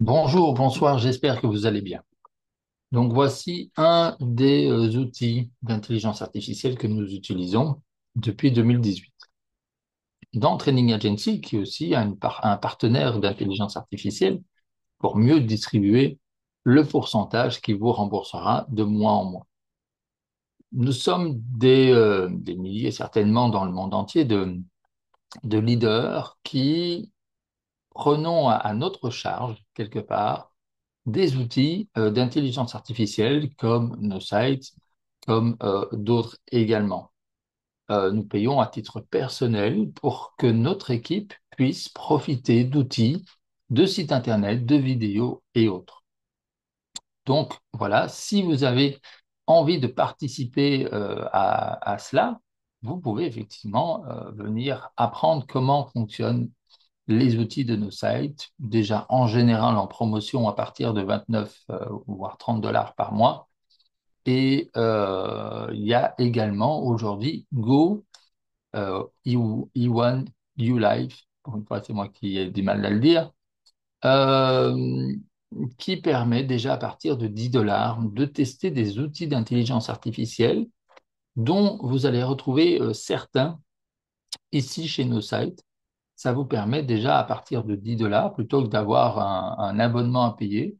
Bonjour, bonsoir, j'espère que vous allez bien. Donc voici un des outils d'intelligence artificielle que nous utilisons depuis 2018. Dans Training Agency, qui est aussi un partenaire d'intelligence artificielle pour mieux distribuer le pourcentage qui vous remboursera de mois en mois. Nous sommes des milliers, certainement dans le monde entier, de leaders qui prenons à notre charge, quelque part, des outils d'intelligence artificielle comme nos sites, comme d'autres également. Nous payons à titre personnel pour que notre équipe puisse profiter d'outils, de sites internet, de vidéos et autres. Donc voilà, si vous avez envie de participer à cela, vous pouvez effectivement venir apprendre comment fonctionnent les outils de nos sites, déjà en général en promotion à partir de 29 voire 30 dollars par mois. Et il y a également aujourd'hui Go, E1, ULive, pour une fois c'est moi qui ai du mal à le dire, euh, qui permet déjà à partir de 10 dollars de tester des outils d'intelligence artificielle dont vous allez retrouver certains ici chez nos sites. Ça vous permet déjà à partir de 10 dollars, plutôt que d'avoir un abonnement à payer,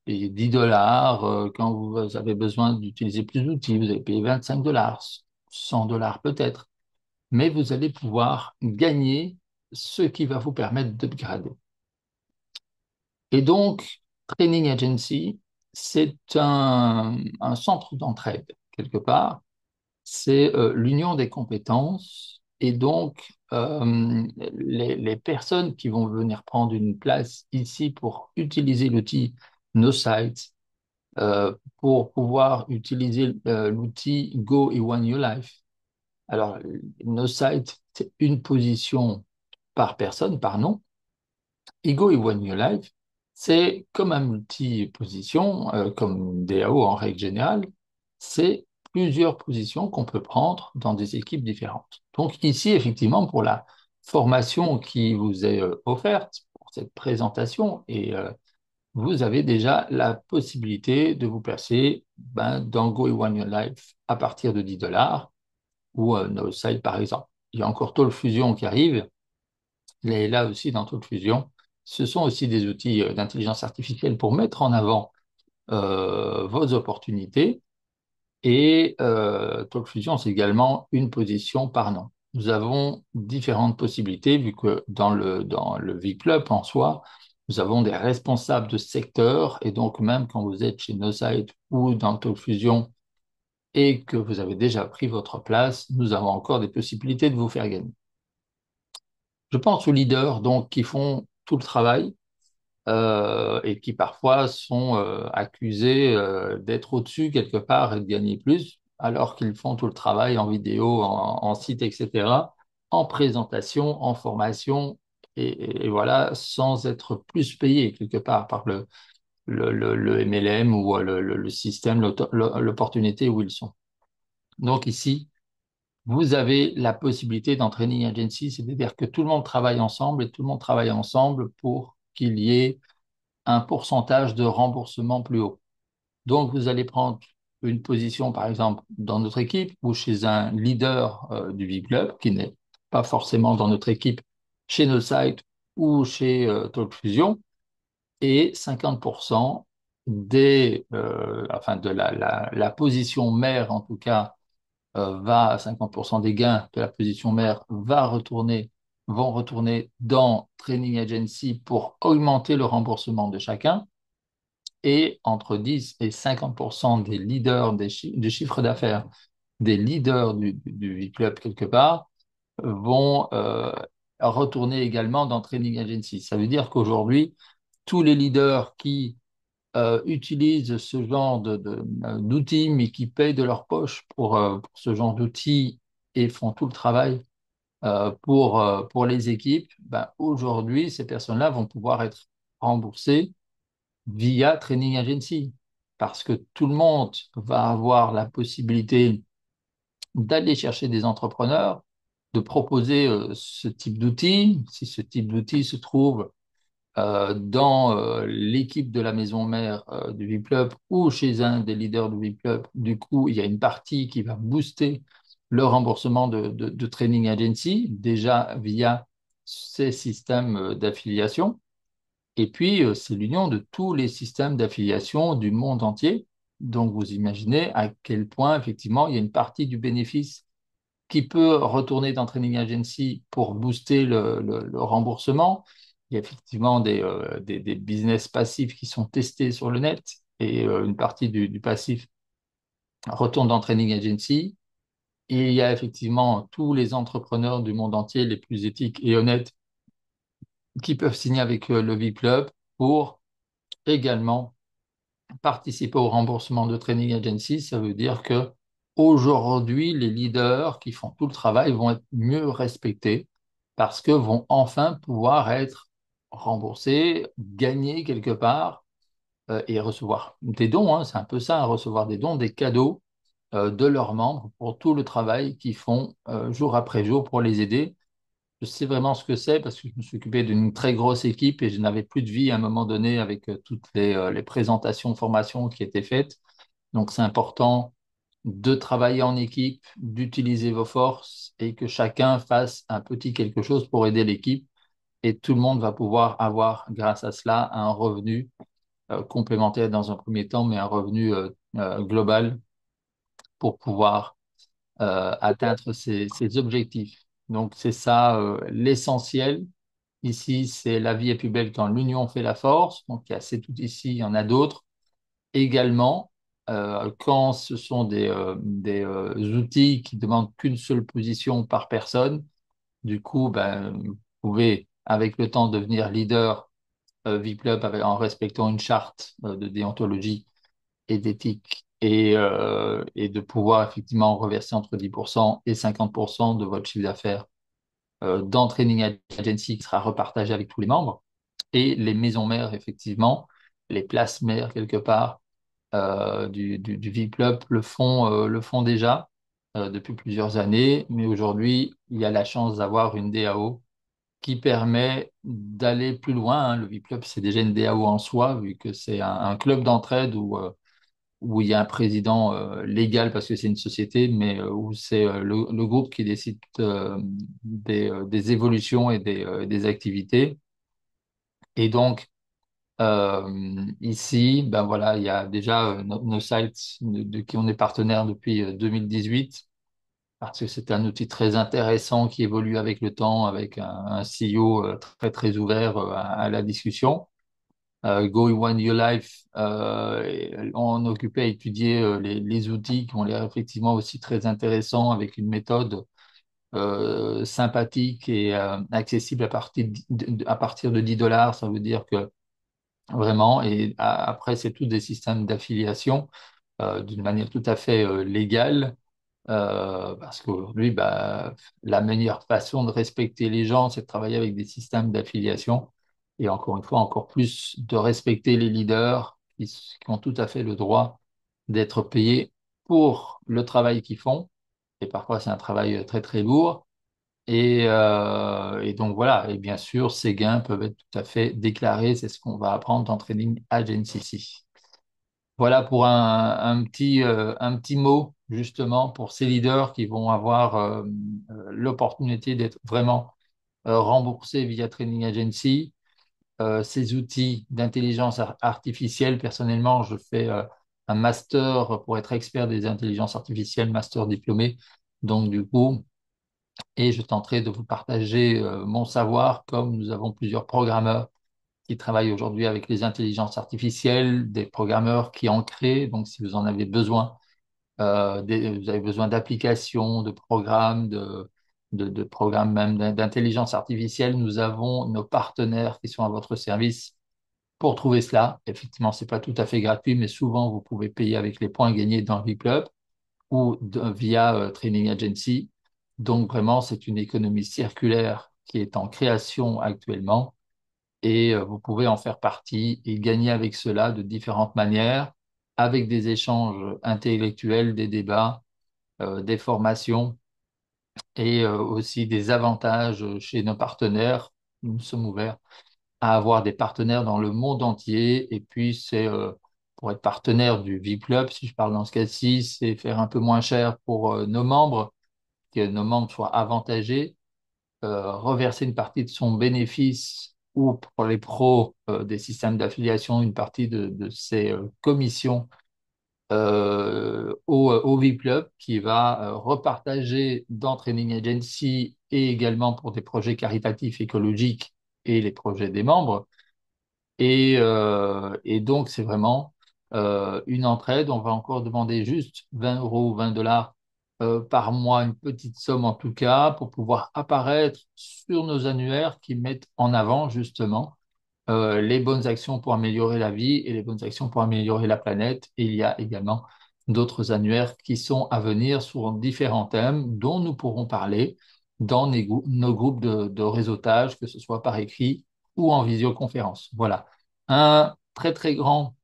et 10 dollars, quand vous avez besoin d'utiliser plus d'outils, vous allez payer 25 dollars, 100 dollars peut-être, mais vous allez pouvoir gagner ce qui va vous permettre d'upgrader. Et donc, Training Agency, c'est un centre d'entraide, quelque part. C'est l'union des compétences et donc les personnes qui vont venir prendre une place ici pour utiliser l'outil NoSite, pour pouvoir utiliser l'outil Go et One Your Life. Alors, NoSite, c'est une position par personne, par nom. Ego et One New Life, c'est comme un multi-position, comme DAO en règle générale, c'est plusieurs positions qu'on peut prendre dans des équipes différentes. Donc ici, effectivement, pour la formation qui vous est offerte, pour cette présentation, et vous avez déjà la possibilité de vous placer dans Go et One Your Life à partir de 10 dollars ou NoSite par exemple. Il y a encore Talk Fusion qui arrive, et là aussi, dans toute fusion, ce sont aussi des outils d'intelligence artificielle pour mettre en avant vos opportunités. Et Talk Fusion, c'est également une position par nom. Nous avons différentes possibilités, vu que dans le V-Club en soi, nous avons des responsables de secteur. Et donc, même quand vous êtes chez NoSite ou dans Talk Fusion et que vous avez déjà pris votre place, nous avons encore des possibilités de vous faire gagner. Je pense aux leaders donc, qui font tout le travail et qui parfois sont accusés d'être au-dessus quelque part et de gagner plus, alors qu'ils font tout le travail en vidéo, en site, etc., en présentation, en formation, et voilà, sans être plus payés quelque part par le MLM ou le système, l'opportunité où ils sont. Donc ici, vous avez la possibilité dans Training Agency, c'est-à-dire que tout le monde travaille ensemble et tout le monde travaille ensemble pour qu'il y ait un pourcentage de remboursement plus haut. Donc, vous allez prendre une position, par exemple, dans notre équipe ou chez un leader du V-Club, qui n'est pas forcément dans notre équipe, chez nos sites ou chez TalkFusion, et 50% enfin, de la position mère, en tout cas, 50% des gains de la position mère vont retourner dans Training Agency pour augmenter le remboursement de chacun et entre 10 et 50% des leaders du chiffre d'affaires, des leaders du club quelque part, vont retourner également dans Training Agency. Ça veut dire qu'aujourd'hui, tous les leaders qui utilisent ce genre d'outils, mais qui payent de leur poche pour ce genre d'outils et font tout le travail pour les équipes, aujourd'hui, ces personnes-là vont pouvoir être remboursées via Training Agency, parce que tout le monde va avoir la possibilité d'aller chercher des entrepreneurs, de proposer ce type d'outils, si ce type d'outils se trouve dans l'équipe de la maison mère du VIP-Club ou chez un des leaders du VIP-Club. Du coup, il y a une partie qui va booster le remboursement de Training Agency, déjà via ces systèmes d'affiliation. Et puis, c'est l'union de tous les systèmes d'affiliation du monde entier. Donc, vous imaginez à quel point, effectivement, il y a une partie du bénéfice qui peut retourner dans Training Agency pour booster le remboursement. Il y a effectivement des business passifs qui sont testés sur le net et une partie du passif retourne dans Training Agency. Et il y a effectivement tous les entrepreneurs du monde entier, les plus éthiques et honnêtes, qui peuvent signer avec le V-Club pour également participer au remboursement de Training Agency. Ça veut dire que aujourd'hui, les leaders qui font tout le travail vont être mieux respectés parce que vont enfin pouvoir être remboursés, gagner quelque part et recevoir des dons, hein. C'est un peu ça, hein, recevoir des dons, des cadeaux de leurs membres pour tout le travail qu'ils font jour après jour pour les aider. Je sais vraiment ce que c'est parce que je me suis occupé d'une très grosse équipe et je n'avais plus de vie à un moment donné avec toutes les présentations de formation qui étaient faites. Donc, c'est important de travailler en équipe, d'utiliser vos forces et que chacun fasse un petit quelque chose pour aider l'équipe. Et tout le monde va pouvoir avoir, grâce à cela, un revenu complémentaire dans un premier temps, mais un revenu global pour pouvoir atteindre ses objectifs. Donc, c'est ça l'essentiel. Ici, c'est la vie est plus belle quand l'union fait la force. Donc, il y a cet outil ici, il y en a d'autres. Également, quand ce sont des outils qui demandent qu'une seule position par personne, du coup, ben, vous pouvez, avec le temps, devenir leader V-Club en respectant une charte de déontologie et d'éthique et de pouvoir effectivement reverser entre 10% et 50% de votre chiffre d'affaires dans Training Agency qui sera repartagé avec tous les membres. Et les maisons mères, effectivement, les places mères quelque part du V-Club le font déjà depuis plusieurs années. Mais aujourd'hui, il y a la chance d'avoir une DAO qui permet d'aller plus loin, hein. Le V-Club, c'est déjà une DAO en soi, vu que c'est un club d'entraide où il y a un président légal parce que c'est une société, mais où c'est le groupe qui décide des évolutions et des activités. Et donc, ici, ben voilà, il y a déjà nos sites de qui on est partenaire depuis 2018, parce que c'est un outil très intéressant qui évolue avec le temps, avec un CEO très, très ouvert à la discussion. Go One Your Life, on est occupé à étudier les outils qui ont l'air effectivement aussi très intéressants avec une méthode sympathique et accessible à partir de 10 dollars. Ça veut dire que vraiment, et après, c'est tous des systèmes d'affiliation d'une manière tout à fait légale. Parce qu'aujourd'hui, bah, la meilleure façon de respecter les gens, c'est de travailler avec des systèmes d'affiliation. Et encore une fois, encore plus de respecter les leaders qui ont tout à fait le droit d'être payés pour le travail qu'ils font. Et parfois, c'est un travail très, très lourd. Et donc voilà, et bien sûr, ces gains peuvent être tout à fait déclarés. C'est ce qu'on va apprendre dans Training Agency. Voilà pour un petit mot justement pour ces leaders qui vont avoir l'opportunité d'être vraiment remboursés via Training Agency. Ces outils d'intelligence artificielle, personnellement, je fais un master pour être expert des intelligences artificielles, master diplômé. Donc du coup, et je tenterai de vous partager mon savoir comme nous avons plusieurs programmeurs qui travaillent aujourd'hui avec les intelligences artificielles, des programmeurs qui en créent. Donc, si vous en avez besoin, vous avez besoin d'applications, de programmes, de programmes même d'intelligence artificielle, nous avons nos partenaires qui sont à votre service pour trouver cela. Effectivement, c'est pas tout à fait gratuit, mais souvent, vous pouvez payer avec les points gagnés dans le V-Club ou via Training Agency. Donc, vraiment, c'est une économie circulaire qui est en création actuellement et vous pouvez en faire partie et gagner avec cela de différentes manières, avec des échanges intellectuels, des débats, des formations et aussi des avantages chez nos partenaires. Nous sommes ouverts à avoir des partenaires dans le monde entier. Et puis, c'est pour être partenaire du V-Club, si je parle dans ce cas-ci, c'est faire un peu moins cher pour nos membres, que nos membres soient avantagés, reverser une partie de son bénéfice ou pour les pros des systèmes d'affiliation, une partie de ses commissions au V-Club qui va repartager dans Training Agency et également pour des projets caritatifs écologiques et les projets des membres. Et donc, c'est vraiment une entraide. On va encore demander juste 20 euros ou 20 dollars par mois, une petite somme en tout cas, pour pouvoir apparaître sur nos annuaires qui mettent en avant justement les bonnes actions pour améliorer la vie et les bonnes actions pour améliorer la planète. Et il y a également d'autres annuaires qui sont à venir sur différents thèmes dont nous pourrons parler dans nos groupes de réseautage, que ce soit par écrit ou en visioconférence. Voilà. Un très, très grand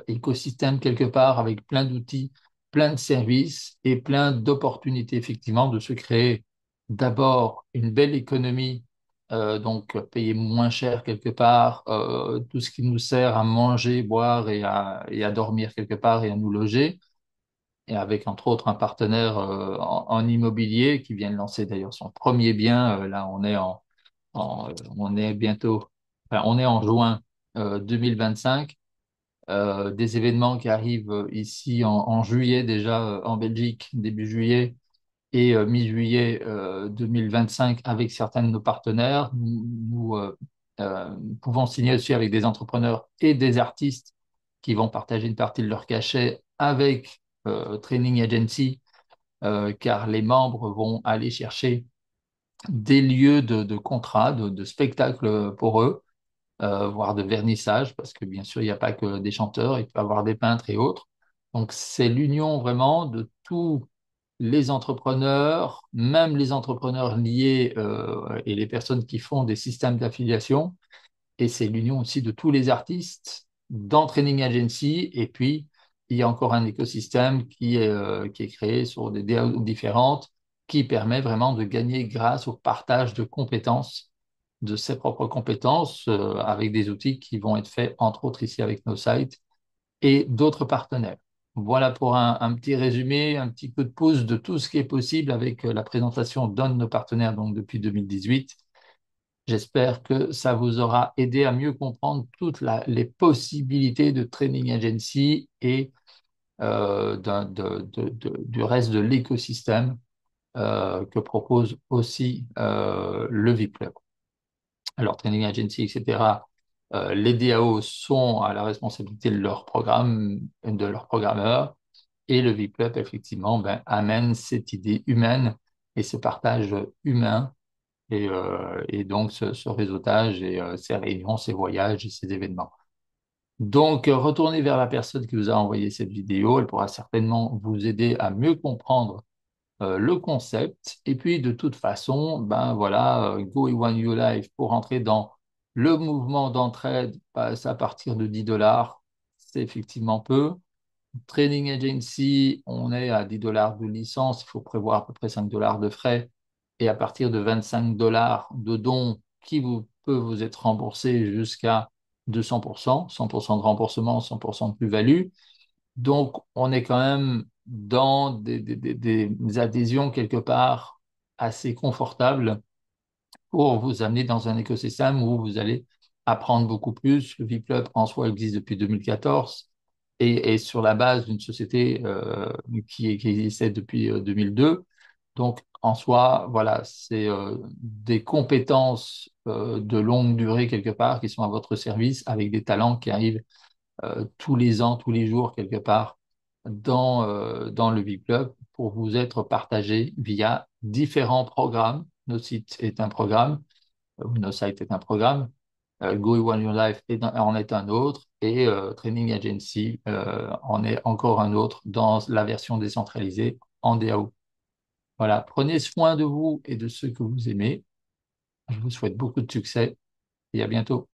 écosystème quelque part avec plein d'outils, plein de services et plein d'opportunités effectivement de se créer d'abord une belle économie, donc payer moins cher quelque part, tout ce qui nous sert à manger, boire et à dormir quelque part et à nous loger. Et avec entre autres un partenaire en immobilier qui vient de lancer d'ailleurs son premier bien. Là, on est bientôt, enfin, on est en juin 2025, des événements qui arrivent ici en juillet déjà en Belgique, début juillet et mi-juillet 2025 avec certains de nos partenaires. Nous pouvons signer aussi avec des entrepreneurs et des artistes qui vont partager une partie de leur cachet avec Training Agency, car les membres vont aller chercher des lieux de contrat, de spectacle pour eux, voire de vernissage, parce que bien sûr, il n'y a pas que des chanteurs, il peut y avoir des peintres et autres. Donc, c'est l'union vraiment de tous les entrepreneurs, même les entrepreneurs liés et les personnes qui font des systèmes d'affiliation, et c'est l'union aussi de tous les artistes dans Training Agency, et puis il y a encore un écosystème qui est créé sur des DAO différentes, qui permet vraiment de gagner grâce au partage de compétences, de ses propres compétences, avec des outils qui vont être faits, entre autres ici avec nos sites et d'autres partenaires. Voilà pour un petit résumé, un petit coup de pouce de tout ce qui est possible avec la présentation d'un de nos partenaires donc depuis 2018. J'espère que ça vous aura aidé à mieux comprendre toutes les possibilités de Training Agency et du reste de l'écosystème que propose aussi le VIP. Alors, Training Agency, etc., les DAO sont à la responsabilité de leur programme, de leur programmeur, et le VIP, effectivement, ben, amène cette idée humaine et ce partage humain, et donc ce réseautage et ces réunions, ces voyages et ces événements. Donc, retournez vers la personne qui vous a envoyé cette vidéo, elle pourra certainement vous aider à mieux comprendre le concept. Et puis, de toute façon, ben voilà, Go et One Your Life pour entrer dans le mouvement d'entraide, passe à partir de 10 dollars. C'est effectivement peu. Training Agency, on est à 10 dollars de licence. Il faut prévoir à peu près 5 dollars de frais. Et à partir de 25 dollars de dons qui peut vous être remboursé jusqu'à 200%, 100% de remboursement, 100% de plus-value. Donc, on est quand même dans des adhésions quelque part assez confortables pour vous amener dans un écosystème où vous allez apprendre beaucoup plus. Le V-Club en soi existe depuis 2014 et sur la base d'une société qui existait depuis 2002. Donc, en soi, voilà, c'est des compétences de longue durée quelque part qui sont à votre service avec des talents qui arrivent tous les ans, tous les jours, quelque part, dans le V-Club pour vous être partagé via différents programmes. Nos sites est un programme, nos sites est un programme, Go One Your Life en est un autre, et Training Agency en est encore un autre dans la version décentralisée en DAO. Voilà, prenez soin de vous et de ceux que vous aimez. Je vous souhaite beaucoup de succès et à bientôt.